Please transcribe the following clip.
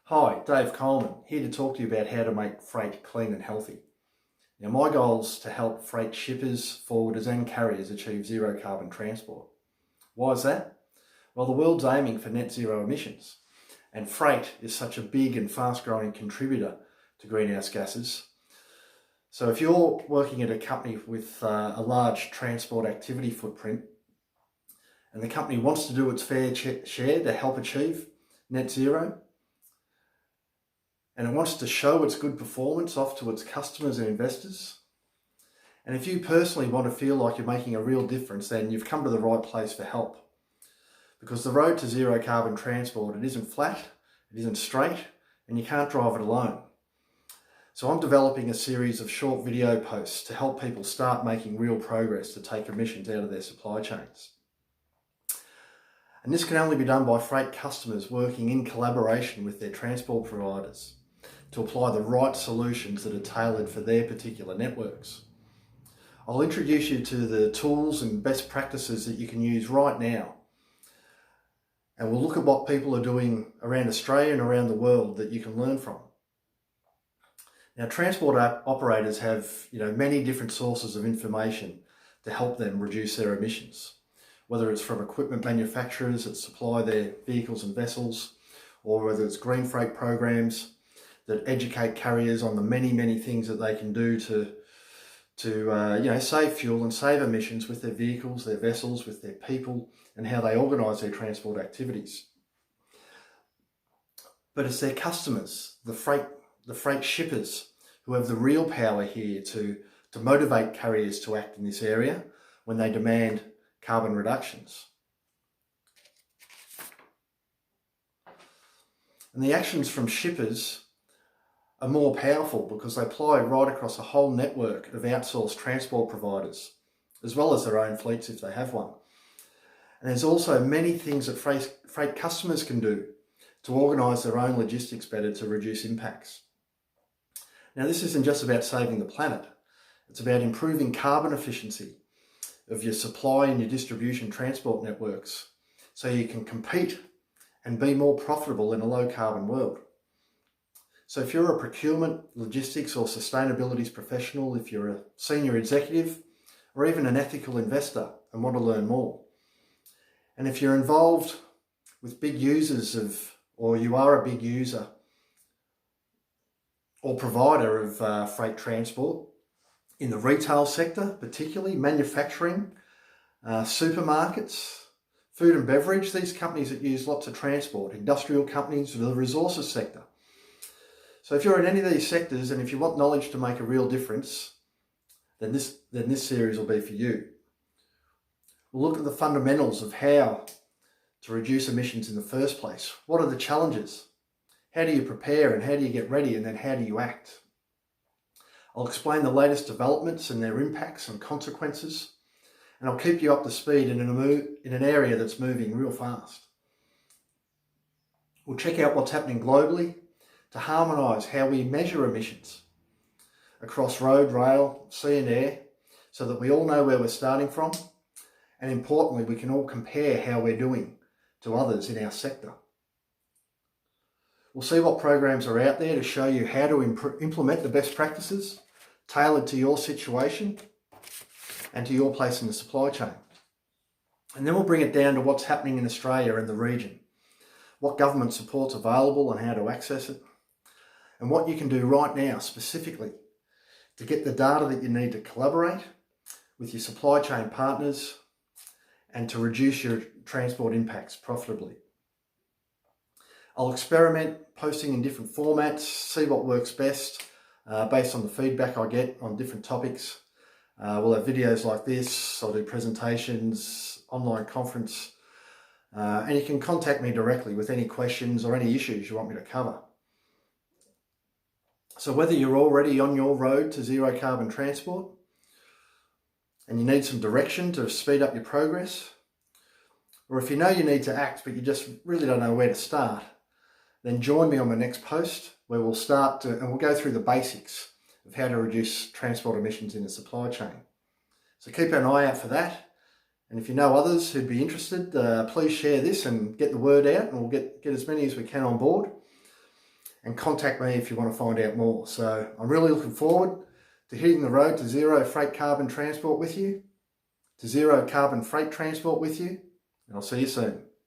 Hi, Dave Coleman, here to talk to you about how to make freight clean and healthy. Now, my goal is to help freight shippers, forwarders and carriers achieve zero carbon transport. Why is that? Well, the world's aiming for net zero emissions, and freight is such a big and fast growing contributor to greenhouse gases. So if you're working at a company with a large transport activity footprint, and the company wants to do its fair share to help achieve net zero, and it wants to show its good performance off to its customers and investors. And if you personally want to feel like you're making a real difference, then you've come to the right place for help. Because the road to zero carbon transport, it isn't flat, it isn't straight, and you can't drive it alone. So I'm developing a series of short video posts to help people start making real progress to take emissions out of their supply chains. And this can only be done by freight customers working in collaboration with their transport providers to apply the right solutions that are tailored for their particular networks. I'll introduce you to the tools and best practices that you can use right now. And we'll look at what people are doing around Australia and around the world that you can learn from. Now, transport operators have many different sources of information to help them reduce their emissions, whether it's from equipment manufacturers that supply their vehicles and vessels, or whether it's green freight programs that educate carriers on the many things that they can do to save fuel and save emissions with their vehicles, their vessels, with their people, and how they organise their transport activities. But it's their customers, the freight shippers, who have the real power here to motivate carriers to act in this area when they demand carbon reductions. And the actions from shippers are more powerful because they apply right across a whole network of outsourced transport providers, as well as their own fleets if they have one. And there's also many things that freight customers can do to organise their own logistics better to reduce impacts. Now, this isn't just about saving the planet, it's about improving carbon efficiency of your supply and your distribution transport networks so you can compete and be more profitable in a low carbon world. So if you're a procurement, logistics or sustainability professional, if you're a senior executive or even an ethical investor and want to learn more, and if you're involved with big users or you are a big user or provider of freight transport in the retail sector, particularly manufacturing, supermarkets, food and beverage, these companies that use lots of transport, industrial companies, the resources sector. So if you're in any of these sectors and if you want knowledge to make a real difference, then this series will be for you. We'll look at the fundamentals of how to reduce emissions in the first place. What are the challenges? How do you prepare and how do you get ready, and then how do you act? I'll explain the latest developments and their impacts and consequences, and I'll keep you up to speed in an area that's moving real fast. We'll check out what's happening globally to harmonise how we measure emissions across road, rail, sea and air, so that we all know where we're starting from, and importantly, we can all compare how we're doing to others in our sector. We'll see what programs are out there to show you how to implement the best practices tailored to your situation and to your place in the supply chain. And then we'll bring it down to what's happening in Australia and the region, what government support's available and how to access it, and what you can do right now specifically to get the data that you need to collaborate with your supply chain partners and to reduce your transport impacts profitably. I'll experiment posting in different formats, see what works best based on the feedback I get on different topics. We'll have videos like this, I'll do presentations, online conference, and you can contact me directly with any questions or any issues you want me to cover. So whether you're already on your road to zero carbon transport and you need some direction to speed up your progress, or if you know you need to act but you just really don't know where to start, then join me on my next post where we'll go through the basics of how to reduce transport emissions in the supply chain. So keep an eye out for that. And if you know others who'd be interested, please share this and get the word out, and we'll get as many as we can on board. and contact me if you want to find out more. So I'm really looking forward to hitting the road to zero freight carbon transport with you, to zero carbon freight transport with you, and I'll see you soon.